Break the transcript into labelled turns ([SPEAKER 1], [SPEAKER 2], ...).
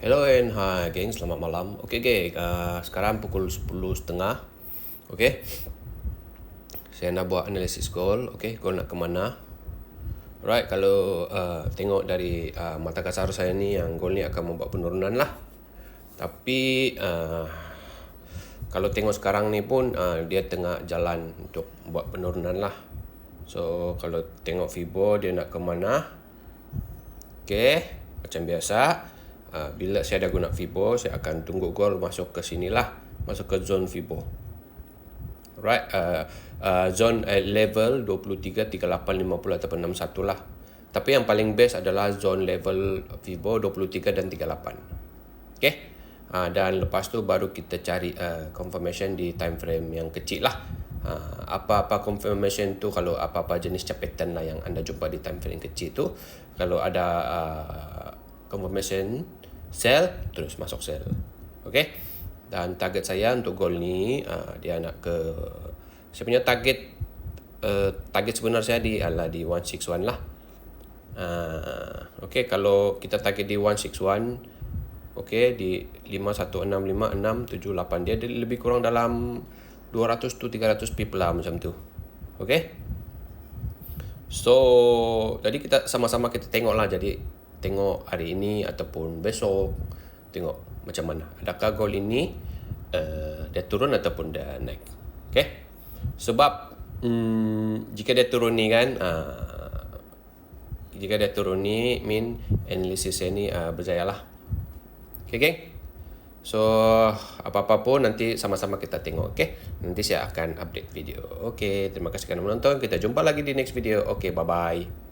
[SPEAKER 1] Hello and hi geng, selamat malam. Okay geng, sekarang pukul 10.30. Okay, saya nak buat analisis goal. Okay, goal nak ke mana? Right, kalau tengok dari mata kasar saya ni, yang goal ni akan membuat penurunan lah. Tapi kalau tengok sekarang ni pun dia tengah jalan untuk buat penurunan lah. So kalau tengok Fibo dia nak ke mana? Okay, macam biasa, bila saya dah guna Fibo, saya akan tunggu goal masuk ke sini lah, masuk ke zone Fibo. Right, zone level 23, 38, 50 ataupun 61 lah. Tapi yang paling best adalah zone level Fibo 23 dan 38. Okay, dan lepas tu baru kita cari confirmation di time frame yang kecil lah. Apa-apa confirmation tu, kalau apa-apa jenis capetan lah yang anda jumpa di time frame kecil tu, kalau ada confirmation sell, terus masuk sell. Okay, dan target saya untuk goal ni dia nak ke, saya punya target sebenar saya adalah di 161 lah. Okay, kalau kita target di 161, okay, di 5165678, dia lebih kurang dalam 200 to 300 pip lah macam tu. Okay, so jadi kita sama-sama kita tengok lah. Jadi tengok hari ini ataupun besok, tengok macam mana, adakah goal ini dia turun ataupun dia naik. Okay, sebab jika dia turun ni kan, jika dia turun ni mean analisis saya ni berjaya lah. Okay geng, so apa-apa pun nanti sama-sama kita tengok. Okay, nanti saya akan update video. Okay, terima kasih kerana menonton. Kita jumpa lagi di next video. Okay, bye-bye.